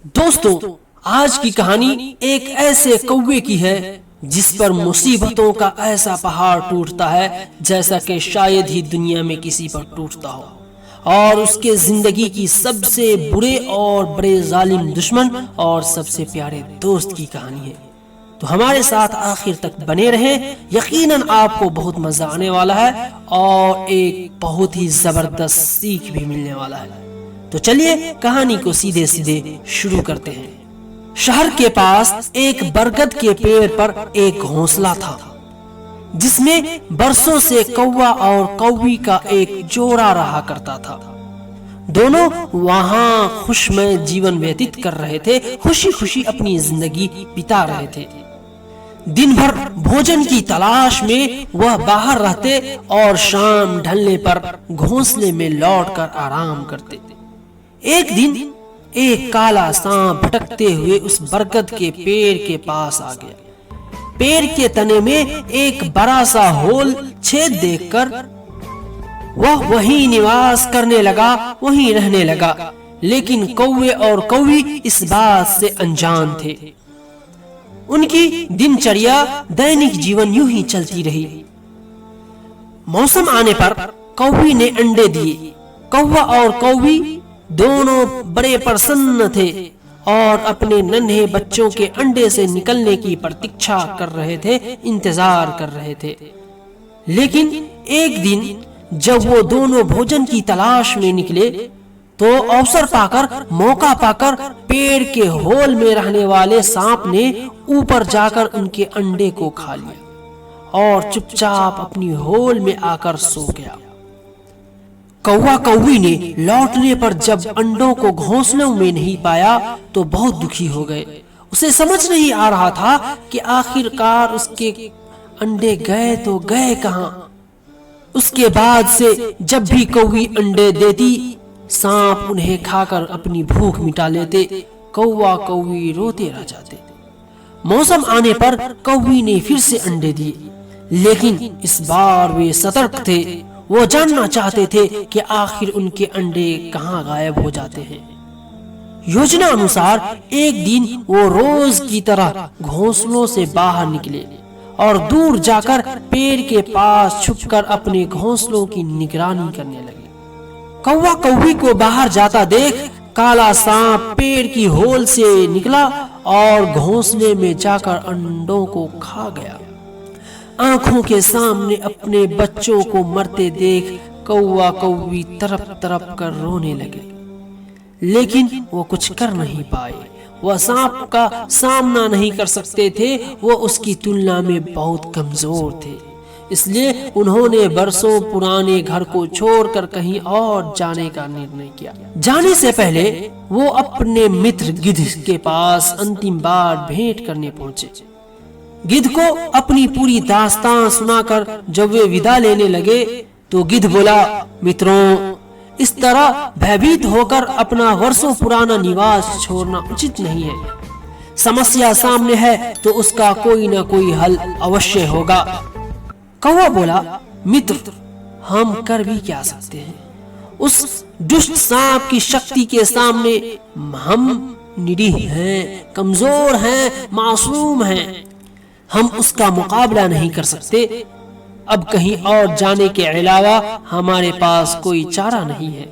दोस्तों, आज की कहानी एक ऐसे कौवे की है जिस पर मुसीबतों का ऐसा पहाड़ टूटता है जैसा कि शायद ही दुनिया में किसी पर टूटता हो। और उसके जिंदगी की सबसे बुरे और बड़े जालिम दुश्मन और सबसे प्यारे दोस्त की कहानी है। तो हमारे साथ आखिर तक बने रहें, यकीनन आपको बहुत मजा आने वाला है और एक बहुत ही जबरदस्त सीख भी मिलने वाला है। तो चलिए कहानी को सीधे सीधे शुरू करते हैं। शहर के पास एक बरगद के पेड़ पर एक घोंसला था जिसमें बरसों से कौवा और कौवी का एक जोड़ा रहा करता था। दोनों वहां खुशमय जीवन व्यतीत कर रहे थे, खुशी खुशी अपनी जिंदगी बिता रहे थे। दिन भर भोजन की तलाश में वह बाहर रहते और शाम ढलने पर घोंसले में लौटकर आराम करते। एक दिन एक काला सांप भटकते हुए उस बरगद के पेड़ के पास आ गया। पेड़ के तने में एक बड़ा सा होल छेद देखकर वह वहीं निवास करने लगा, वहीं रहने लगा। लेकिन कौवे और कौवी इस बात से अनजान थे। उनकी दिनचर्या दैनिक जीवन यूं ही चलती रही। मौसम आने पर कौवी ने अंडे दिए। कौवा और कौवी दोनों बड़े प्रसन्न थे और अपने नन्हे बच्चों के अंडे से निकलने की प्रतीक्षा कर रहे थे, इंतजार कर रहे थे। लेकिन एक दिन जब वो दोनों भोजन की तलाश में निकले तो अवसर पाकर, मौका पाकर पेड़ के होल में रहने वाले सांप ने ऊपर जाकर उनके अंडे को खा लिया और चुपचाप अपनी होल में आकर सो गया। कौवा कौवी ने लौटने पर जब अंडों को घोंसलों में नहीं पाया तो बहुत दुखी हो गए। उसे समझ नहीं आ रहा था कि आखिरकार उसके अंडे गए तो गए कहां। उसके बाद से जब भी कौवी अंडे देती, सांप उन्हें खाकर अपनी भूख मिटा लेते। कौवा कौवी रोते रह जाते। मौसम आने पर कौवी ने फिर से अंडे दिए, लेकिन इस बार वे सतर्क थे। वो जानना चाहते थे कि आखिर उनके अंडे कहां गायब हो जाते हैं। योजना अनुसार एक दिन वो रोज की तरह घोंसलों से बाहर निकले और दूर जाकर पेड़ के पास छुपकर अपने घोंसलों की निगरानी करने लगे। कौवा कौवी को बाहर जाता देख काला सांप पेड़ की होल से निकला और घोंसले में जाकर अंडों को खा गया। आंखों के सामने अपने बच्चों को मरते देख कौवा कौवी तरफ तरफ कर रोने लगे, लेकिन वो कुछ कर नहीं पाए। वह सांप का सामना नहीं कर सकते थे, वो उसकी तुलना में बहुत कमजोर थे। इसलिए उन्होंने बरसों पुराने घर को छोड़कर कहीं और जाने का निर्णय किया। जाने से पहले वो अपने मित्र गिद्ध के पास अंतिम बार भेंट करने पहुंचे। गिद्ध को अपनी पूरी दास्तान सुनाकर जब वे विदा लेने लगे तो गिद्ध बोला, मित्रों, इस तरह भयभीत होकर अपना वर्षों पुराना निवास छोड़ना उचित नहीं है। समस्या सामने है तो उसका कोई ना कोई हल अवश्य होगा। कौवा बोला, मित्र, हम कर भी क्या सकते हैं। उस दुष्ट सांप की शक्ति के सामने हम निरीह हैं, कमजोर हैं, मासूम हैं। हम उसका मुकाबला नहीं कर सकते। अब कहीं और जाने के अलावा हमारे पास कोई चारा नहीं है।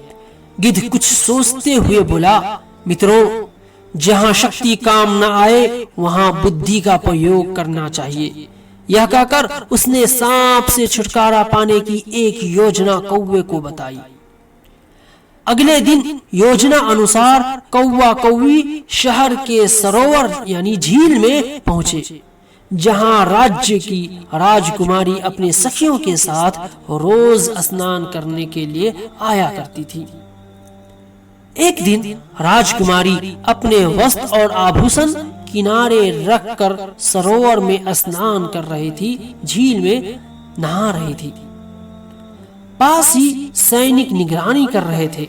गिद्ध कुछ सोचते हुए बोला, मित्रों, जहां शक्ति काम न आए वहां बुद्धि का प्रयोग करना चाहिए। यह कहकर उसने सांप से छुटकारा पाने की एक योजना कौवे को बताई। अगले दिन योजना अनुसार कौवा कौवी शहर के सरोवर यानी झील में पहुंचे, जहां राज्य की राजकुमारी अपने सखियों के साथ रोज स्नान करने के लिए आया करती थी। एक दिन राजकुमारी अपने वस्त्र और आभूषण किनारे रखकर सरोवर में स्नान कर रही थी, झील में नहा रही थी। पास ही सैनिक निगरानी कर रहे थे।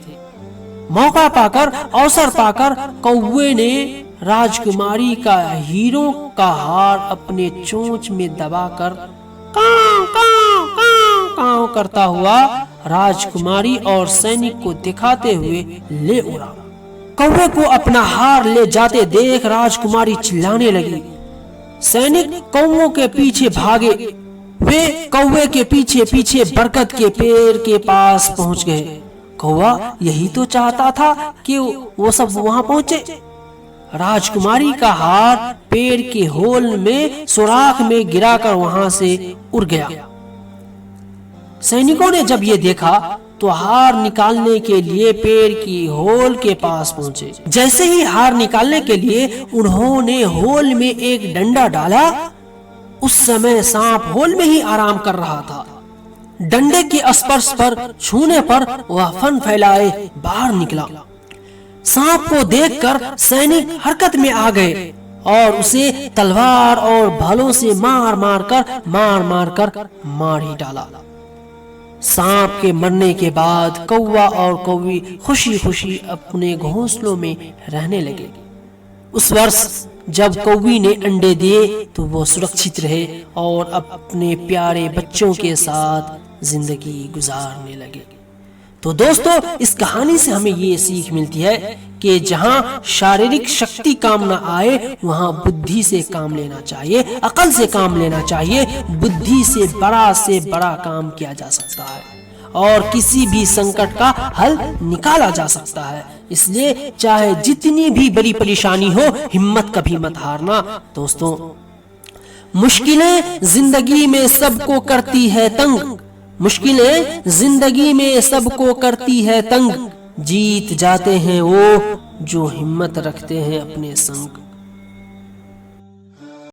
मौका पाकर, अवसर पाकर कौवे ने राजकुमारी का हीरों का हार अपने चोंच में दबाकर कांव कांव कांव कांव करता हुआ राजकुमारी और सैनिक को दिखाते हुए ले उड़ा। कौवे को अपना हार ले जाते देख राजकुमारी चिल्लाने लगी। सैनिक कौवों के पीछे भागे। वे कौवे के पीछे पीछे बरगद के पेड़ के पास पहुंच गए। कौवा यही तो चाहता था कि वो सब वहां पहुंचे। राजकुमारी का हार पेड़ के होल में सुराख में गिराकर वहां से उड़ गया। सैनिकों ने जब ये देखा तो हार निकालने के लिए पेड़ की होल के पास पहुंचे। जैसे ही हार निकालने के लिए उन्होंने होल में एक डंडा डाला, उस समय सांप होल में ही आराम कर रहा था। डंडे के स्पर्श पर छूने पर वह फन फैलाए बाहर निकला। सांप को देखकर सैनिक हरकत में आ गए और उसे तलवार और भालों से मार मार कर मार ही डाला। सांप के मरने के बाद कौवा और कौवी खुशी खुशी अपने घोंसलों में रहने लगे। उस वर्ष जब कौवी ने अंडे दिए तो वो सुरक्षित रहे और अपने प्यारे बच्चों के साथ जिंदगी गुजारने लगे। तो दोस्तों, इस कहानी से हमें ये सीख मिलती है कि जहां शारीरिक शक्ति काम ना आए वहां बुद्धि से काम लेना चाहिए, अकल से काम लेना चाहिए। बुद्धि से बड़ा काम किया जा सकता है और किसी भी संकट का हल निकाला जा सकता है। इसलिए चाहे जितनी भी बड़ी परेशानी हो, हिम्मत कभी मत हारना। दोस्तों, मुश्किलें जिंदगी में सबको करती है तंग, मुश्किलें जिंदगी में सबको करती है तंग। जीत जाते हैं वो जो हिम्मत रखते हैं अपने संग।